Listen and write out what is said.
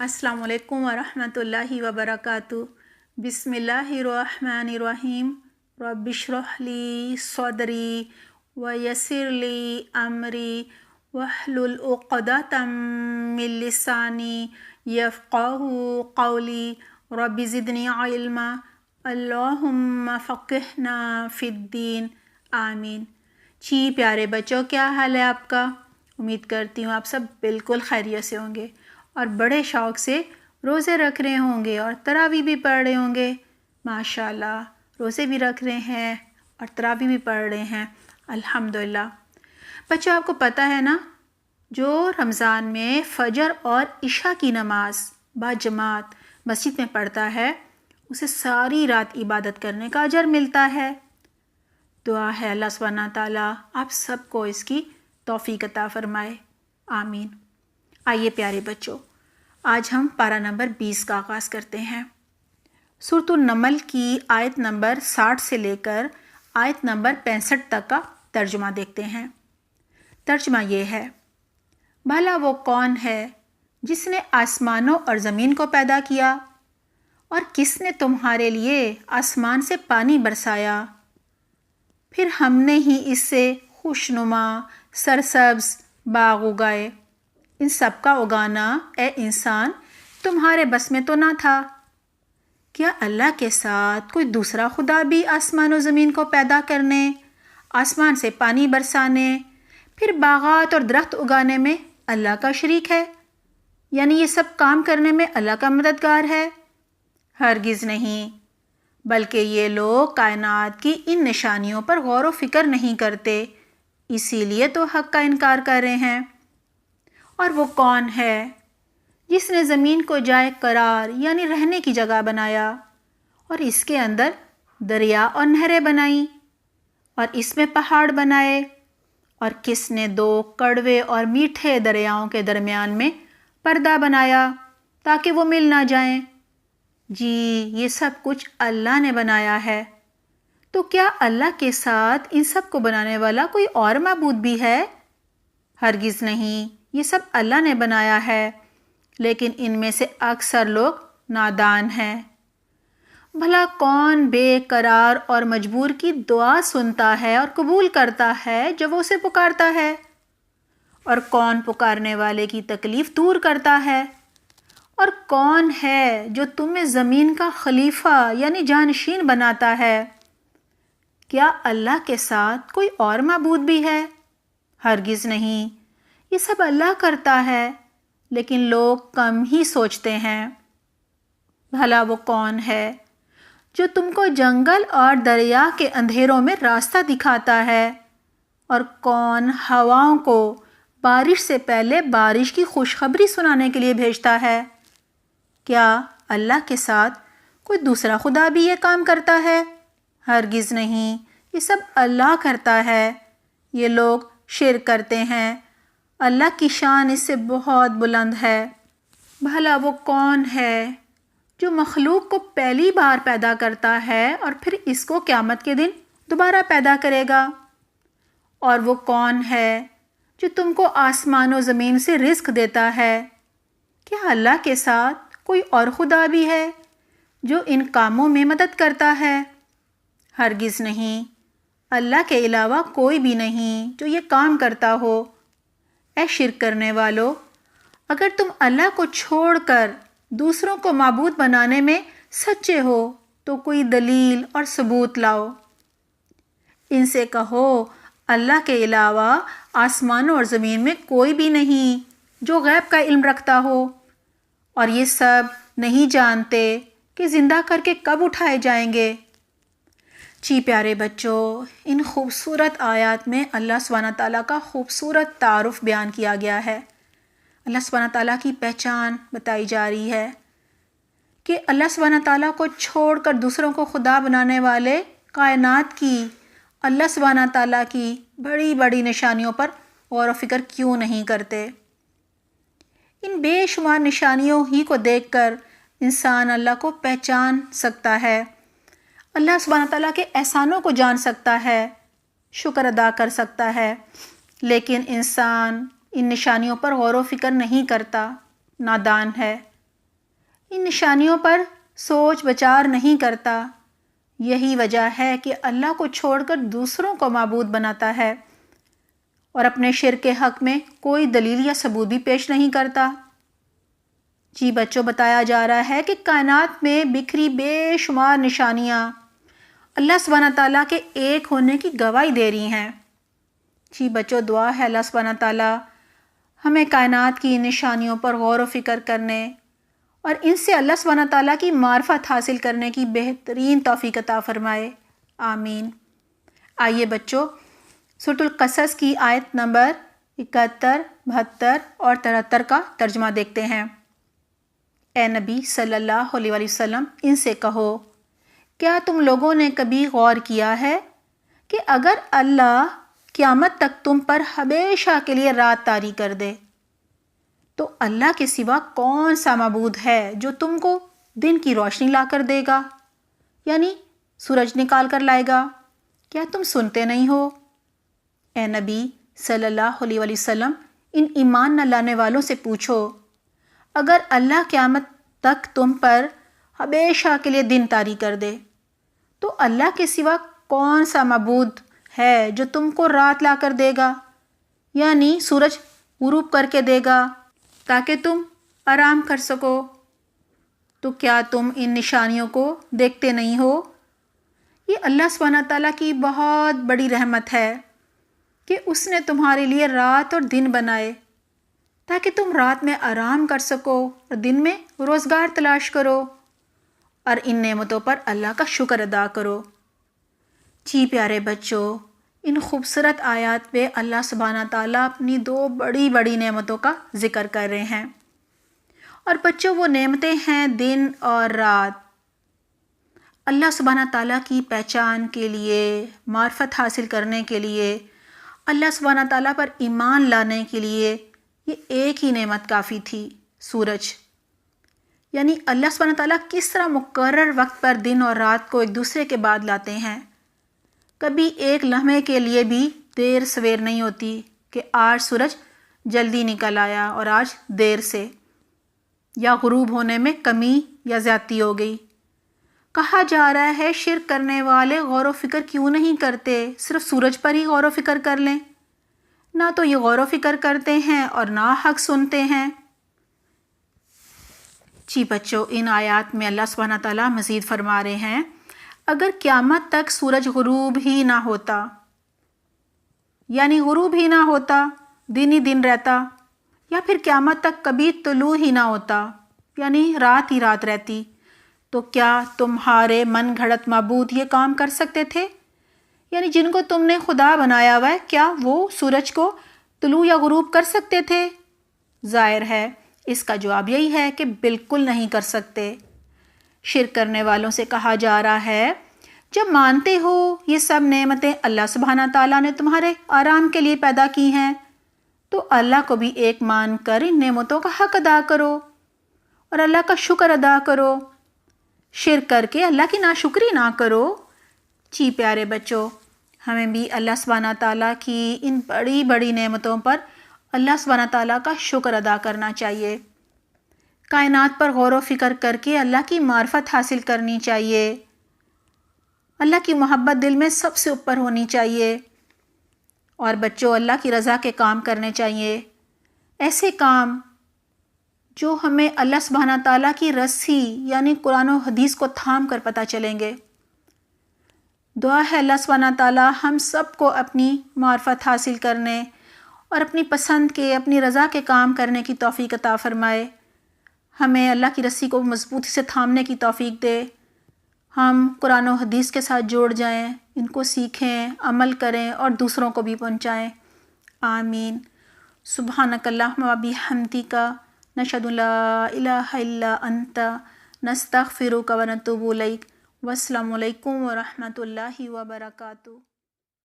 السلام علیکم ورحمۃ اللہ وبرکاتہ۔ بسم اللہ الرحمن الرحیم۔ رب اشرح لی صدری ویسر لی امری واحلل عقدۃ من لسانی یفقہوا قولی۔ رب زدنی علما اللہم فقہنا فی الدین، آمین۔ جی پیارے بچوں، کیا حال ہے آپ کا؟ امید کرتی ہوں آپ سب بالکل خیریت سے ہوں گے اور بڑے شوق سے روزے رکھ رہے ہوں گے اور تراویح بھی پڑھ رہے ہوں گے۔ ماشاءاللہ، روزے بھی رکھ رہے ہیں اور تراویح بھی پڑھ رہے ہیں، الحمدللہ۔ بچوں، آپ کو پتہ ہے نا، جو رمضان میں فجر اور عشاء کی نماز باجماعت مسجد میں پڑھتا ہے، اسے ساری رات عبادت کرنے کا اجر ملتا ہے۔ دعا ہے اللہ سبحانہ تعالیٰ آپ سب کو اس کی توفیق عطا فرمائے، آمین۔ آئیے پیارے بچوں، آج ہم پارہ نمبر 20 کا آغاز کرتے ہیں۔ سورۃ النمل کی آیت نمبر 60 سے لے کر آیت نمبر 65 تک کا ترجمہ دیکھتے ہیں۔ ترجمہ یہ ہے: بھلا وہ کون ہے جس نے آسمانوں اور زمین کو پیدا کیا، اور کس نے تمہارے لیے آسمان سے پانی برسایا، پھر ہم نے ہی اس سے خوشنما سرسبز باغ اگائے۔ ان سب کا اگانا اے انسان تمہارے بس میں تو نہ تھا۔ کیا اللہ کے ساتھ کوئی دوسرا خدا بھی آسمان و زمین کو پیدا کرنے، آسمان سے پانی برسانے، پھر باغات اور درخت اگانے میں اللہ کا شریک ہے؟ یعنی یہ سب کام کرنے میں اللہ کا مددگار ہے؟ ہرگز نہیں، بلکہ یہ لوگ کائنات کی ان نشانیوں پر غور و فکر نہیں کرتے، اسی لیے تو حق کا انکار کر رہے ہیں۔ اور وہ کون ہے جس نے زمین کو جائے قرار یعنی رہنے کی جگہ بنایا، اور اس کے اندر دریا اور نہریں بنائیں، اور اس میں پہاڑ بنائے، اور کس نے دو کڑوے اور میٹھے دریاؤں کے درمیان میں پردہ بنایا تاکہ وہ مل نہ جائیں؟ جی، یہ سب کچھ اللہ نے بنایا ہے۔ تو کیا اللہ کے ساتھ ان سب کو بنانے والا کوئی اور معبود بھی ہے؟ ہرگز نہیں، یہ سب اللہ نے بنایا ہے، لیکن ان میں سے اکثر لوگ نادان ہیں۔ بھلا کون بے قرار اور مجبور کی دعا سنتا ہے اور قبول کرتا ہے جب وہ اسے پکارتا ہے؟ اور کون پکارنے والے کی تکلیف دور کرتا ہے؟ اور کون ہے جو تمہیں زمین کا خلیفہ یعنی جانشین بناتا ہے؟ کیا اللہ کے ساتھ کوئی اور معبود بھی ہے؟ ہرگز نہیں، یہ سب اللہ کرتا ہے، لیکن لوگ کم ہی سوچتے ہیں۔ بھلا وہ کون ہے جو تم کو جنگل اور دریا کے اندھیروں میں راستہ دکھاتا ہے، اور کون ہواؤں کو بارش سے پہلے بارش کی خوشخبری سنانے کے لیے بھیجتا ہے؟ کیا اللہ کے ساتھ کوئی دوسرا خدا بھی یہ کام کرتا ہے؟ ہرگز نہیں، یہ سب اللہ کرتا ہے، یہ لوگ شرک کرتے ہیں، اللہ کی شان اس سے بہت بلند ہے۔ بھلا وہ کون ہے جو مخلوق کو پہلی بار پیدا کرتا ہے اور پھر اس کو قیامت کے دن دوبارہ پیدا کرے گا؟ اور وہ کون ہے جو تم کو آسمان و زمین سے رزق دیتا ہے؟ کیا اللہ کے ساتھ کوئی اور خدا بھی ہے جو ان کاموں میں مدد کرتا ہے؟ ہرگز نہیں، اللہ کے علاوہ کوئی بھی نہیں جو یہ کام کرتا ہو۔ اے شرک کرنے والو، اگر تم اللہ کو چھوڑ کر دوسروں کو معبود بنانے میں سچے ہو تو کوئی دلیل اور ثبوت لاؤ۔ ان سے کہو اللہ کے علاوہ آسمانوں اور زمین میں کوئی بھی نہیں جو غیب کا علم رکھتا ہو، اور یہ سب نہیں جانتے کہ زندہ کر کے کب اٹھائے جائیں گے۔ جی پیارے بچوں، ان خوبصورت آیات میں اللہ سبحانہ تعالیٰ کا خوبصورت تعارف بیان کیا گیا ہے۔ اللہ سبحانہ تعالیٰ کی پہچان بتائی جا رہی ہے کہ اللہ سبحانہ تعالیٰ کو چھوڑ کر دوسروں کو خدا بنانے والے کائنات کی، اللہ سبحانہ تعالیٰ کی بڑی بڑی نشانیوں پر غور و فکر کیوں نہیں کرتے؟ ان بے شمار نشانیوں ہی کو دیکھ کر انسان اللہ کو پہچان سکتا ہے، اللہ سبحانہ تعالیٰ کے احسانوں کو جان سکتا ہے، شکر ادا کر سکتا ہے، لیکن انسان ان نشانیوں پر غور و فکر نہیں کرتا، نادان ہے۔ ان نشانیوں پر سوچ بچار نہیں کرتا۔ یہی وجہ ہے کہ اللہ کو چھوڑ کر دوسروں کو معبود بناتا ہے اور اپنے شرک کے حق میں کوئی دلیل یا ثبوت بھی پیش نہیں کرتا۔ جی بچوں، بتایا جا رہا ہے کہ کائنات میں بکھری بے شمار نشانیاں اللہ سبحانہ تعالیٰ کے ایک ہونے کی گواہی دے رہی ہیں۔ جی بچوں، دعا ہے اللہ سبحانہ تعالیٰ ہمیں کائنات کی نشانیوں پر غور و فکر کرنے اور ان سے اللہ سبحانہ تعالیٰ کی معرفت حاصل کرنے کی بہترین توفیق عطا فرمائے، آمین۔ آئیے بچوں، سورۃ القصص کی آیت نمبر 71، 72 اور 73 کا ترجمہ دیکھتے ہیں۔ اے نبی صلی اللہ علیہ وآلہ وسلم، ان سے کہو، کیا تم لوگوں نے کبھی غور کیا ہے کہ اگر اللہ قیامت تک تم پر ہمیشہ کے لیے رات طاری کر دے تو اللہ کے سوا کون سا معبود ہے جو تم کو دن کی روشنی لا کر دے گا، یعنی سورج نکال کر لائے گا؟ کیا تم سنتے نہیں ہو؟ اے نبی صلی اللہ علیہ وآلہ وسلم، ان ایمان نہ لانے والوں سے پوچھو، اگر اللہ قیامت تک تم پر ہمیشہ کے لیے دن طاری کر دے تو اللہ کے سوا کون سا معبود ہے جو تم کو رات لا کر دے گا، یعنی سورج غروب کر کے دے گا تاکہ تم آرام کر سکو؟ تو کیا تم ان نشانیوں کو دیکھتے نہیں ہو؟ یہ اللہ سبحانہ تعالیٰ کی بہت بڑی رحمت ہے کہ اس نے تمہارے لیے رات اور دن بنائے تاکہ تم رات میں آرام کر سکو اور دن میں روزگار تلاش کرو اور ان نعمتوں پر اللہ کا شکر ادا کرو۔ جی پیارے بچوں، ان خوبصورت آیات میں اللہ سبحانہ تعالیٰ اپنی دو بڑی بڑی نعمتوں کا ذکر کر رہے ہیں، اور بچوں وہ نعمتیں ہیں دن اور رات۔ اللہ سبحانہ تعالیٰ کی پہچان کے لیے، معرفت حاصل کرنے کے لیے، اللہ سبحانہ تعالیٰ پر ایمان لانے کے لیے یہ ایک ہی نعمت کافی تھی، سورج۔ یعنی اللہ سبحانہ تعالیٰ کس طرح مقرر وقت پر دن اور رات کو ایک دوسرے کے بعد لاتے ہیں۔ کبھی ایک لمحے کے لیے بھی دیر سویر نہیں ہوتی کہ آج سورج جلدی نکل آیا اور آج دیر سے، یا غروب ہونے میں کمی یا زیادتی ہو گئی۔ کہا جا رہا ہے شرک کرنے والے غور و فکر کیوں نہیں کرتے، صرف سورج پر ہی غور و فکر کر لیں۔ نہ تو یہ غور و فکر کرتے ہیں اور نہ حق سنتے ہیں۔ جی بچوں، ان آیات میں اللہ سبحانہ تعالیٰ مزید فرما رہے ہیں، اگر قیامت تک سورج غروب ہی نہ ہوتا، یعنی غروب ہی نہ ہوتا، دن ہی دن رہتا، یا پھر قیامت تک کبھی طلوع ہی نہ ہوتا، یعنی رات ہی رات رہتی، تو کیا تمہارے من گھڑت معبود یہ کام کر سکتے تھے؟ یعنی جن کو تم نے خدا بنایا ہوا ہے، کیا وہ سورج کو طلوع یا غروب کر سکتے تھے؟ ظاہر ہے اس کا جواب یہی ہے کہ بالکل نہیں کر سکتے۔ شرک کرنے والوں سے کہا جا رہا ہے، جب مانتے ہو یہ سب نعمتیں اللہ سبحانہ تعالیٰ نے تمہارے آرام کے لیے پیدا کی ہیں، تو اللہ کو بھی ایک مان کر ان نعمتوں کا حق ادا کرو اور اللہ کا شکر ادا کرو، شرک کر کے اللہ کی ناشکری نہ کرو۔ جی پیارے بچوں، ہمیں بھی اللہ سبحانہ تعالیٰ کی ان بڑی بڑی نعمتوں پر اللہ سبحانہ تعالیٰ کا شکر ادا کرنا چاہیے، کائنات پر غور و فکر کر کے اللہ کی معرفت حاصل کرنی چاہیے، اللہ کی محبت دل میں سب سے اوپر ہونی چاہیے، اور بچوں اللہ کی رضا کے کام کرنے چاہیے، ایسے کام جو ہمیں اللہ سبحانہ تعالیٰ کی رسی یعنی قرآن و حدیث کو تھام کر پتہ چلیں گے۔ دعا ہے اللہ سبحانہ تعالیٰ ہم سب کو اپنی معرفت حاصل کرنے اور اپنی پسند کے، اپنی رضا کے کام کرنے کی توفیق عطا فرمائے، ہمیں اللہ کی رسی کو مضبوطی سے تھامنے کی توفیق دے، ہم قرآن و حدیث کے ساتھ جوڑ جائیں، ان کو سیکھیں، عمل کریں اور دوسروں کو بھی پہنچائیں، آمین۔ سبحانک اللہم و بحمدک، نشہد ان لا الہ الا انت، نستغفرک و نتوب الیک۔ والسلام علیکم ورحمۃ اللہ وبرکاتہ۔